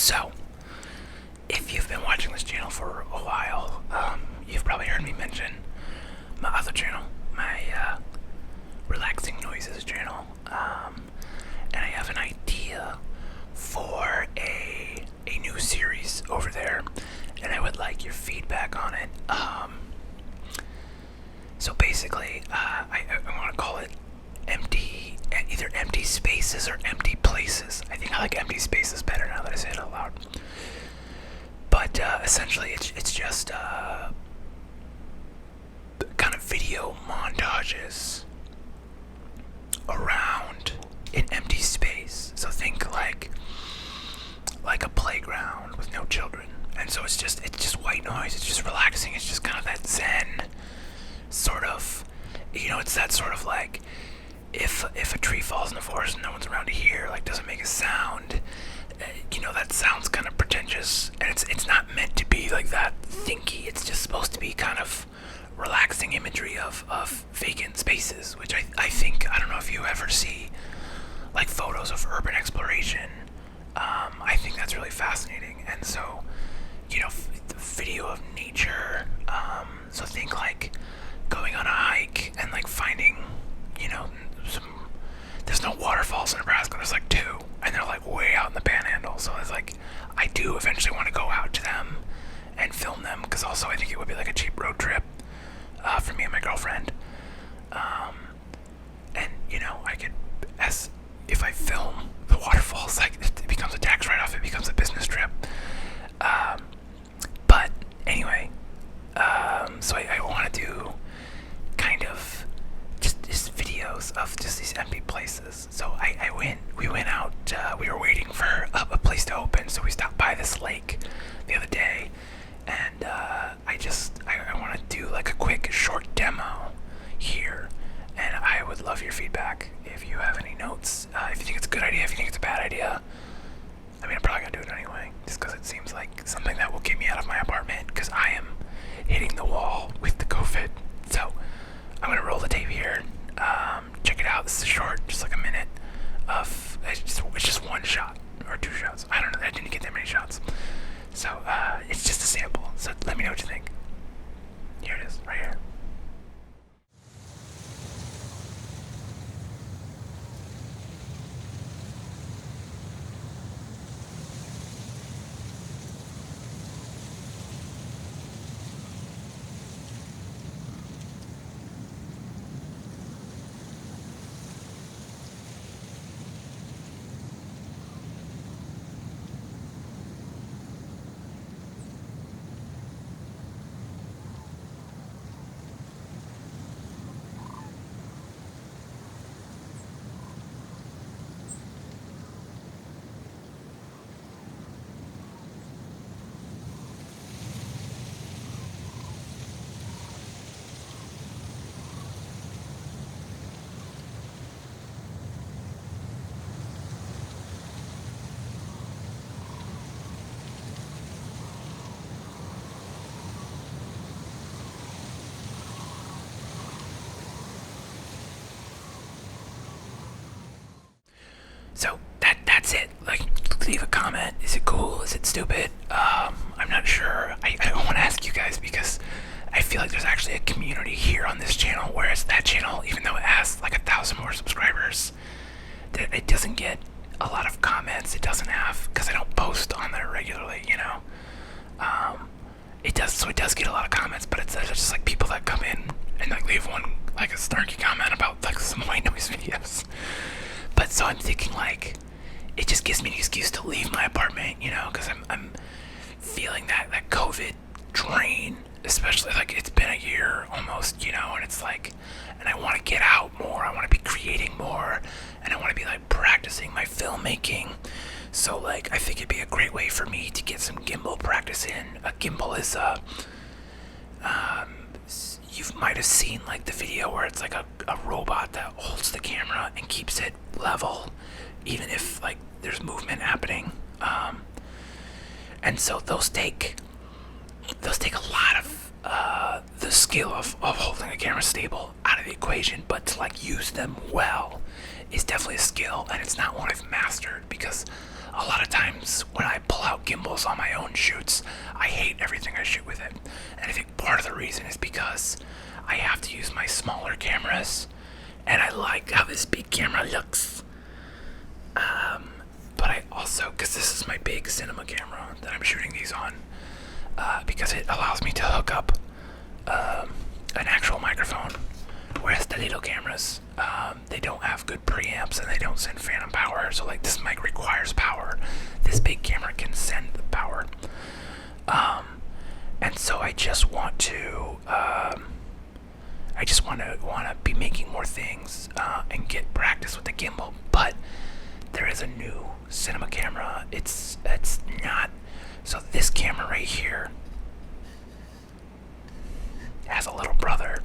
So, if you've been watching this channel for a while, you've probably heard me mention my other channel, my relaxing noises channel, and I have an idea for a new series over there, and I would like your feedback on it. So basically, I want to call it either empty spaces or empty places. I think I like empty spaces better now that I say it out loud. But essentially, it's just kind of video montages around an empty space. So think like a playground with no children. And so it's just white noise. It's just relaxing. It's just kind of that zen sort of, it's that sort of like if a tree falls in the forest and no one's around to hear, like doesn't make a sound. That sounds kind of pretentious, and it's not meant to be like that thinky. It's just supposed to be kind of relaxing imagery of vacant spaces, which I think, I don't know if you ever see like photos of urban exploration. I think that's really fascinating, and so the video of nature. So think like going on a hike and like finding there's no waterfalls in Nebraska. There's like two, and they're like way out in the panhandle. So it's like I do eventually want to go out to them and film them, because also I think it would be like a cheap road trip for me and my girlfriend. And I could, as if I film the waterfalls, like it becomes a tax write-off. It becomes a business trip. But anyway, so I want to do kind of just videos of just these empty places. So we went out, we were waiting for a place to open, so we stopped by this lake the other day, and I want to do like a quick short demo here, and I would love your feedback if you have any notes, if you think it's a good idea, if you think it's a bad idea. I mean, I'm probably gonna do it anyway, just because it seems like something that will get me out of my apartment, because I am hitting the wall with the COVID. So I'm gonna roll the tape here. Check it out. This is short, just like a minute of. It's just one shot or two shots. I don't know. I didn't get that many shots, so it's just a sample. So let me know what you think. Here it is, right here. So that's it. Like, leave a comment. Is it cool? Is it stupid? I'm not sure. I want to ask you guys, because I feel like there's actually a community here on this channel, whereas that channel, even though it has like 1,000 more subscribers, that it doesn't get a lot of comments. It doesn't have, because I don't post on there regularly, it does get a lot of comments, but it's just like people that come in and like leave one like a snarky comment about like some white noise videos. But so I'm thinking like it just gives me an excuse to leave my apartment, because I'm feeling that COVID drain, especially like it's been a year almost, and it's like, and I want to get out more. I want to be creating more, and I want to be like practicing my filmmaking. So like I think it'd be a great way for me to get some gimbal practice in. A gimbal is you might have seen like the video where it's like a robot that holds the camera and keeps it level even if like there's movement happening, and so those take a lot of the skill of holding a camera stable out of the equation, but to like use them well is definitely a skill, and it's not one I've mastered, because a lot of times when I pull out gimbals on my own shoots. I hate everything I shoot with it. And I think part of the reason is because I have to use my smaller cameras, and I like how this big camera looks. But I also, because this is my big cinema camera that I'm shooting these on, because it allows me to hook up an actual microphone, whereas the little cameras, they don't have good preamps and they don't send phantom power. So like this mic requires power. This big camera can send the power. And so I just want to be making more things and get practice with the gimbal. But there is a new cinema camera. It's not. So this camera right here has a little brother,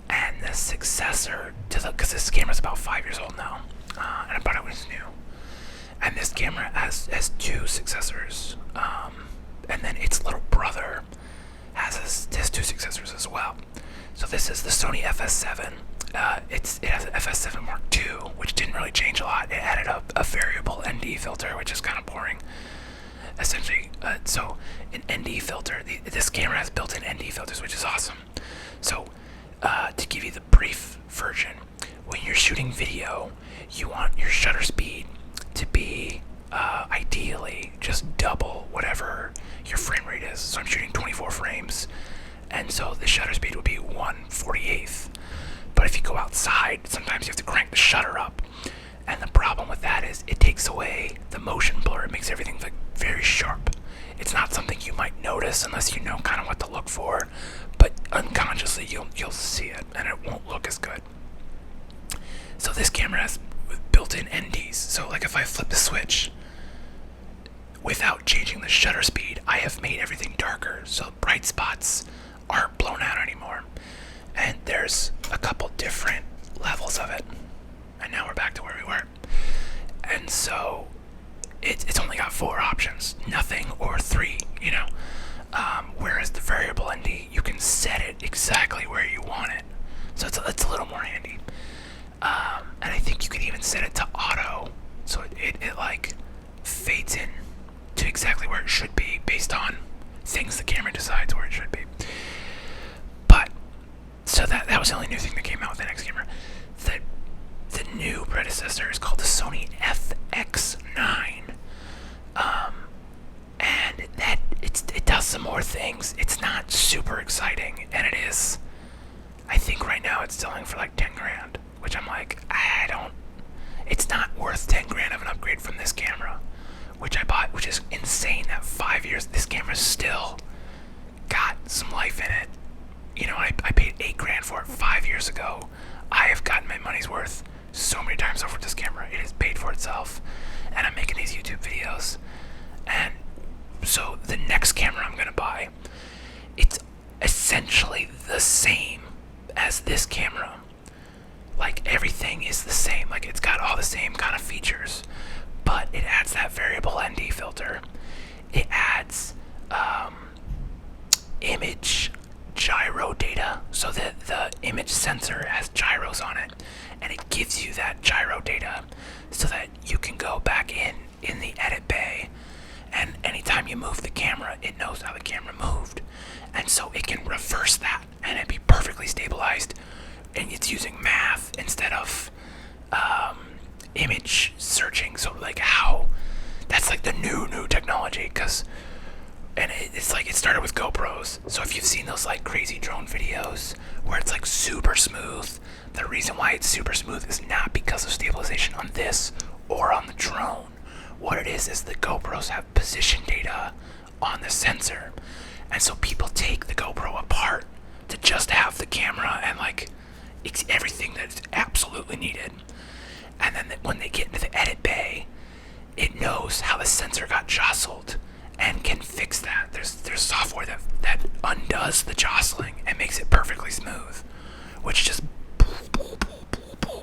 and the successor to the, because this camera's about 5 years old now, and I thought it was new. And this camera has two successors, and then its little brother has two successors as well. So this is the Sony FS7. It has an FS7 Mark II, which didn't really change a lot. It added a variable ND filter, which is kind of boring. Essentially, so an ND filter. This camera has built-in ND filters, which is awesome. So, to give you the brief version, when you're shooting video, you want your shutter speed to be ideally just double whatever your frame rate is. So I'm shooting 24 frames, and so the shutter speed would be 1/48. But if you go outside, sometimes you have to crank the shutter up. And the problem with that is it takes away the motion blur. It makes everything like very sharp. It's not something you might notice unless you know kind of what to look for, but unconsciously you'll see it and it won't look as good. So this camera has built-in NDs. So like if I flip the switch without changing the shutter speed, I have made everything darker. So bright spots aren't blown out anymore. And there's a couple different levels of it. And now we're back to where we were. And so it's only got 4 options, nothing or 3, you know. Whereas the variable ND, you can set it exactly where you want it. So it's a little more handy. And I think you can even set it to auto. So it like fades in to exactly where it should be based on things the camera decides where it should be. But, so that was the only new thing that came out with the next camera. The new predecessor is called the Sony FX9, and it does some more things. It's not super exciting, and it is. I think right now it's selling for like 10 grand, which I'm like, it's not worth 10 grand of an upgrade from this camera, which I bought, which is insane. That 5 years, this camera's still got some life in it. You know, I paid 8 grand for it 5 years ago. I have gotten my money's worth so many times over this camera. It has paid for itself, and I'm making these YouTube videos. And so the next camera I'm gonna buy, it's essentially the same as this camera. Like everything is the same. Like it's got all the same kind of features, but it adds that variable ND filter. It adds image gyro data, so that the image sensor has gyros on it, and it gives you that gyro data so that you can go back in the edit bay, and anytime you move the camera, it knows how the camera moved, and so it can reverse that and it be perfectly stabilized, and it's using math instead of image searching. So like how that's like the new technology, because and it's like it started with GoPros. So if you've seen those like crazy drone videos where it's like super smooth, the reason why it's super smooth is not because of stabilization on this or on the drone. What it is the GoPros have position data on the sensor. And so people take the GoPro apart to just have the camera and like it's everything that's absolutely needed. And then when they get into the edit bay, it knows how the sensor got jostled and can fix that. There's software that undoes the jostling and makes it perfectly smooth, which just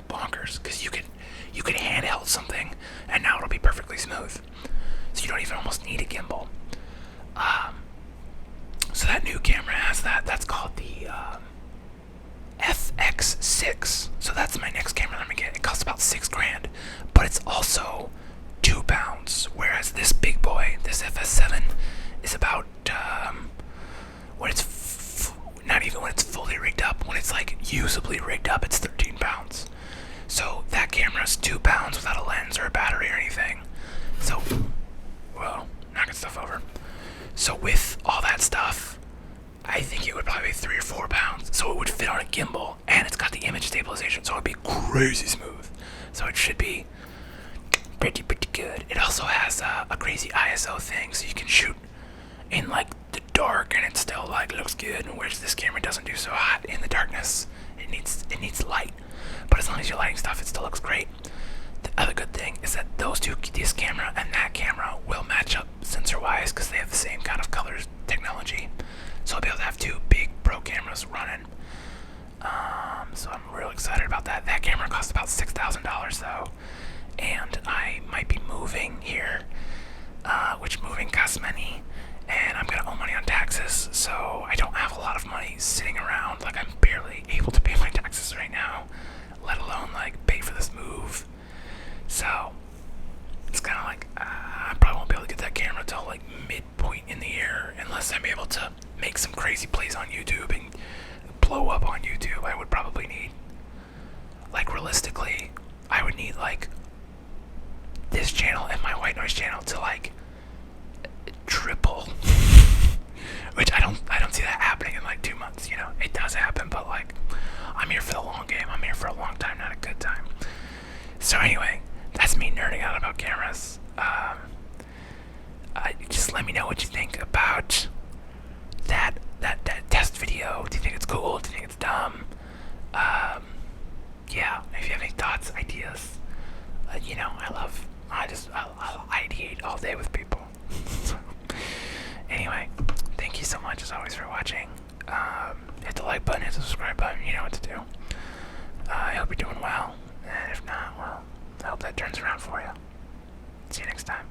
bonkers, because you could handheld something and now it'll be perfectly smooth. So you don't even almost need a gimbal. So that new camera has that. That's called the FX6. So that's my next camera that I'm gonna get. It costs about 6 grand, but it's also 2 pounds, whereas whereas this big boy, this FS7, is about when it's not even when it's fully rigged up, when it's like usably rigged up, it's 13 pounds. So that camera's 2 pounds without a lens or a battery or anything. So, well, knocking stuff over. So with all that stuff, I think it would probably be 3 or 4 pounds. So it would fit on a gimbal, and it's got the image stabilization, so it'd be crazy smooth. So it should be pretty good. It also has a crazy ISO thing, so you can shoot in like the dark, and it still like looks good. Whereas this camera doesn't do so hot in the darkness. It needs light, but as long as you're lighting stuff, it still looks great. The other good thing is that this camera and that camera will match up sensor-wise because they have the same kind of colors technology. So I'll be able to have 2 big pro cameras running. So I'm real excited about that. That camera costs about $6,000 though, and I might be moving here, which moving costs money, and I'm gonna owe money on taxes. So I don't have a lot of money sitting around. Like I'm barely able to pay my taxes right now, let alone like pay for this move. So it's kind of like I probably won't be able to get that camera till like midpoint in the year unless I'm able to make some crazy plays on YouTube and blow up on YouTube. I would probably need, like realistically, I would need like this channel and my white noise channel to like triple, which I don't see that happening in like 2 months. You know, it does happen, but like I'm here for the long game. I'm here for a long time, not a good time. So anyway, that's me nerding out about cameras. Just let me know what you think about that test video. Do you think it's cool? Do you think it's dumb? Yeah, if you have any thoughts, ideas, you know, I'll ideate all day with people. So, anyway, thank you so much as always for watching. Hit the like button, hit the subscribe button, you know what to do. I hope you're doing well, and if not, well, I hope that turns around for you. See you next time.